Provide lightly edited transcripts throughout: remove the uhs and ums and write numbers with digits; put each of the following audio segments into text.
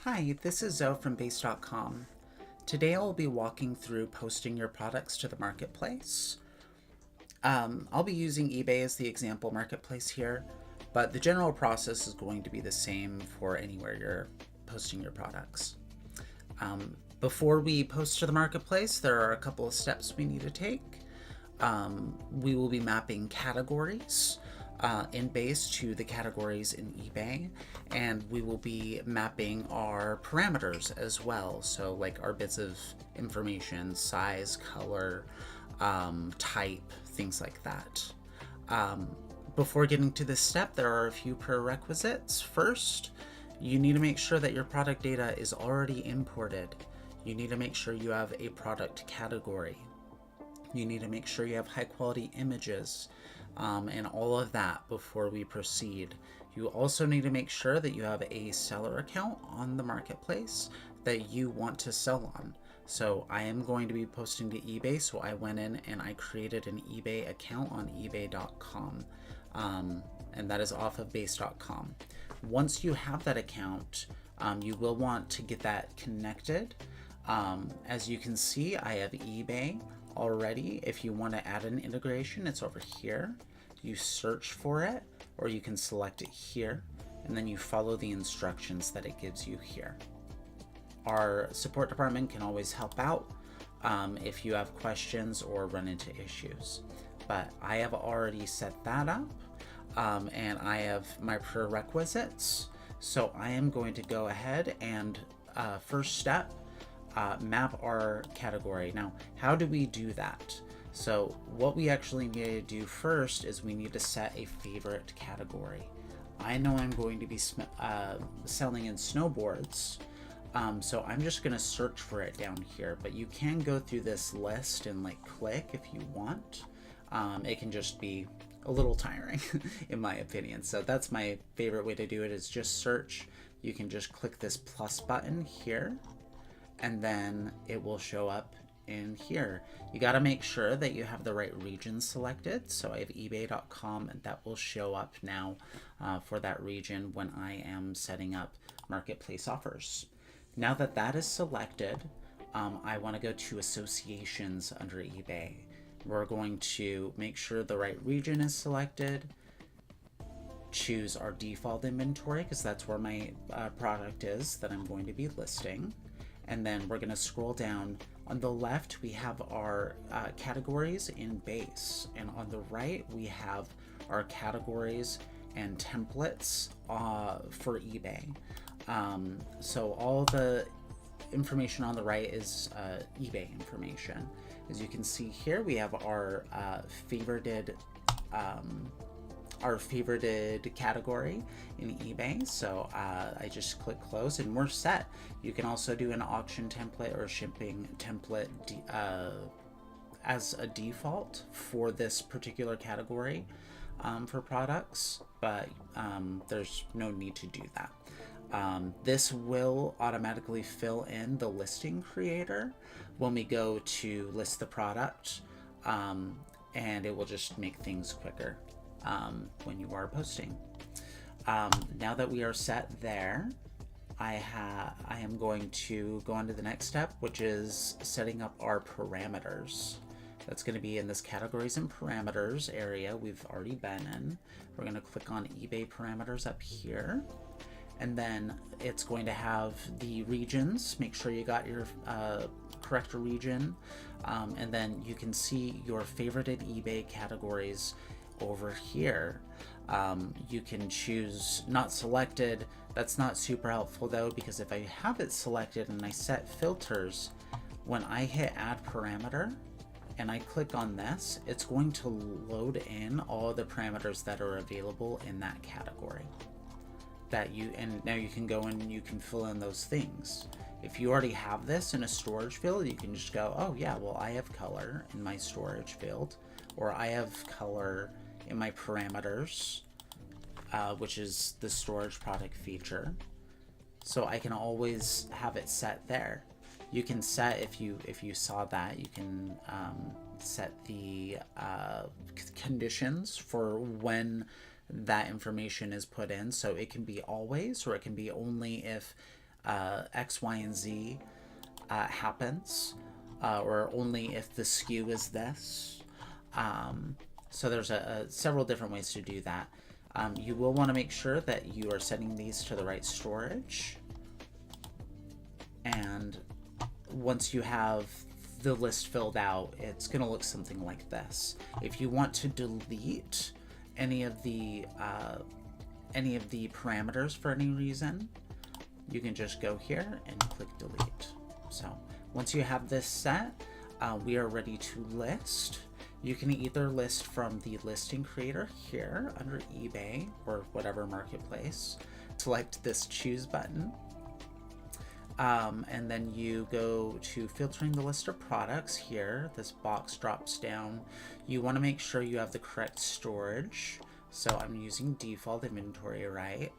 Hi, this is Zoe from Base.com. Today I'll be walking through posting your products to the marketplace. I'll be using eBay as the example marketplace here, but the general process is going to be the same for anywhere you're posting your products. Before we post to the marketplace, there are a couple of steps we need to take. We will be mapping categories in Base to the categories in eBay, and we will be mapping our parameters as well. So like our bits of information, size, color, type, things like that. Before getting to this step, there are a few prerequisites. First, you need to make sure that your product data is already imported. You need to make sure you have a product category. You need to make sure you have high quality images and all of that before we proceed. You also need to make sure that you have a seller account on the marketplace that you want to sell on. So I am going to be posting to eBay, so I went in and I created an eBay account on ebay.com, and that is off of base.com. Once you have that account, you will want to get that connected. As you can see, I have eBay already. If you want to add an integration, it's over here. You search for it, or you can select it here, and then you follow the instructions that it gives you here. Our support department can always help out if you have questions or run into issues. But I have already set that up, and I have my prerequisites. So I am going to go ahead and first step, map our category. Now, how do we do that? So what we actually need to do first is we need to set a favorite category. I know I'm going to be selling in snowboards, so I'm just going to search for it down here, but you can go through this list and like click if you want. It can just be a little tiring in my opinion. So that's my favorite way to do it, is just search. You can just click this plus button here, and then it will show up in here. You got to make sure that you have the right region selected. So I have ebay.com, and that will show up now for that region when I am setting up marketplace offers. Now that that is selected, I want to go to associations under eBay. We're going to make sure the right region is selected, choose our default inventory because that's where my product is that I'm going to be listing. And then we're going to scroll down. On the left, we have our categories in Base, and on the right, we have our categories and templates for eBay. So all the information on the right is eBay information. As you can see here, we have our favorited category in eBay. So I just click close and we're set. You can also do an auction template or shipping template as a default for this particular category for products, but there's no need to do that. This will automatically fill in the listing creator when we go to list the product, and it will just make things quicker when you are posting. Now that we are set there, I am going to go on to the next step, which is setting up our parameters. That's going to be in this categories and parameters area we've already been in. We're going to click on eBay parameters up here, and then it's going to have the regions. Make sure you got your correct region, and then you can see your favorited eBay categories over here. You can choose not selected. That's not super helpful though, because if I have it selected and I set filters, when I hit add parameter and I click on this, it's going to load in all the parameters that are available in that category. And now you can go in and you can fill in those things. If you already have this in a storage field, you can just go, oh yeah, well I have color in my storage field, or I have color in my parameters, which is the storage product feature. So I can always have it set there. You can set, if you saw that, you can set the conditions for when that information is put in. So it can be always, or it can be only if X, Y, and Z happens, or only if the SKU is this. So there's several different ways to do that. You will want to make sure that you are setting these to the right storage. And once you have the list filled out, it's going to look something like this. If you want to delete any of the parameters for any reason, you can just go here and click delete. So once you have this set, we are ready to list. You can either list from the listing creator here under eBay or whatever marketplace. Select this choose button. And then you go to filtering the list of products here. This box drops down. You want to make sure you have the correct storage. So I'm using default inventory, right?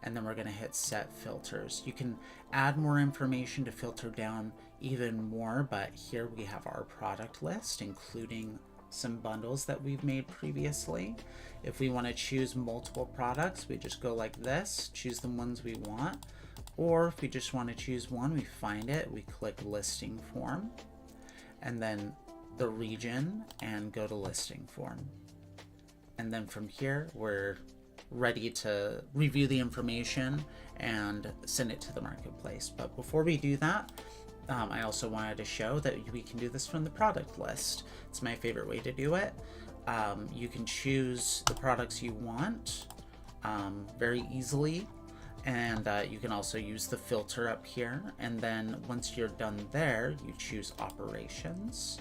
And then we're going to hit set filters. You can add more information to filter down even more, but here we have our product list, including some bundles that we've made previously. If we want to choose multiple products, we just go like this, choose the ones we want. Or if we just want to choose one, we find it, we click listing form, and then the region, and go to listing form. And then from here, we're ready to review the information and send it to the marketplace. But before we do that, I also wanted to show that we can do this from the product list. It's my favorite way to do it. You can choose the products you want very easily. And you can also use the filter up here. And then once you're done there, you choose operations,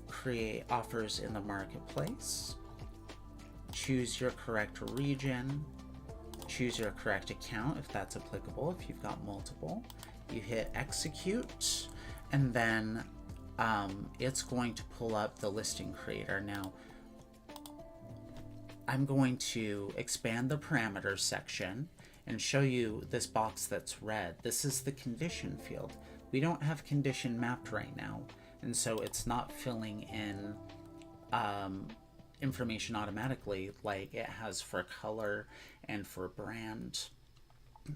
create offers in the marketplace, choose your correct region, choose your correct account if that's applicable, if you've got multiple. You hit execute, and then it's going to pull up the listing creator. Now, I'm going to expand the parameters section and show you this box that's red. This is the condition field. We don't have condition mapped right now, and so it's not filling in information automatically like it has for color and for brand.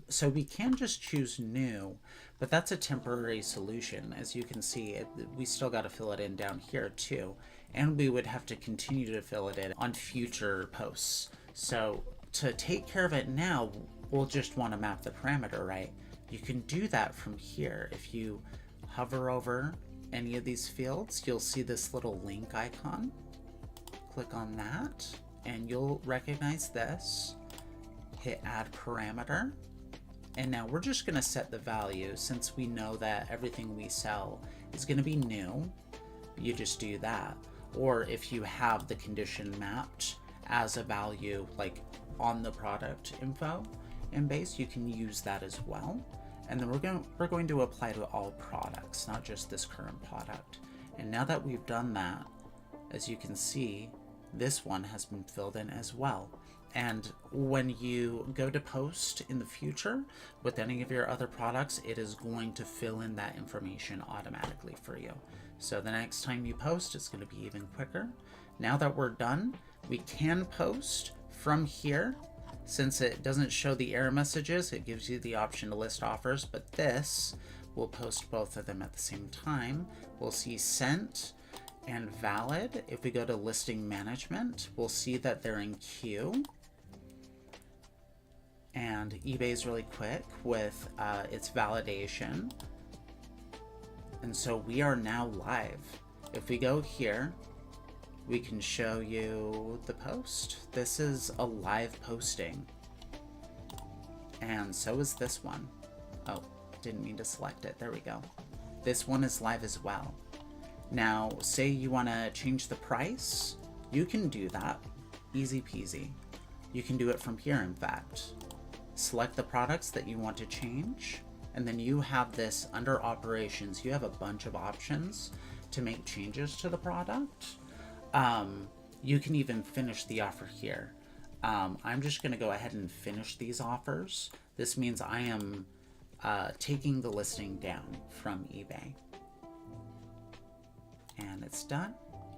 So we can just choose new, but that's a temporary solution. As you can see, we still got to fill it in down here too, and we would have to continue to fill it in on future posts. So to take care of it now, we'll just want to map the parameter, right? You can do that from here. If you hover over any of these fields, you'll see this little link icon. Click on that, and you'll recognize this. Hit add parameter. And now we're just going to set the value. Since we know that everything we sell is going to be new, you just do that. Or if you have the condition mapped as a value, like on the product info in base, you can use that as well. And then we're going to apply to all products, not just this current product. And now that we've done that, as you can see, this one has been filled in as well. And when you go to post in the future with any of your other products, it is going to fill in that information automatically for you. So the next time you post, it's going to be even quicker. Now that we're done, we can post from here. Since it doesn't show the error messages, it gives you the option to list offers, but this will post both of them at the same time. We'll see sent and valid. If we go to listing management, we'll see that they're in queue. And eBay is really quick with its validation. And so we are now live. If we go here, we can show you the post. This is a live posting. And so is this one. Oh, didn't mean to select it. There we go. This one is live as well. Now, say you want to change the price, you can do that. Easy peasy. You can do it from here, in fact. Select the products that you want to change, and then you have this under operations. You have a bunch of options to make changes to the product. You can even finish the offer here. I'm just going to go ahead and finish these offers. This means I am taking the listing down from eBay. And it's done.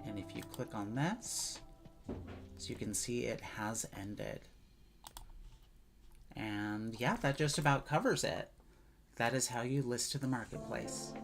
And if you click on this, as you can see, it has ended. And yeah, that just about covers it. That is how you list to the marketplace.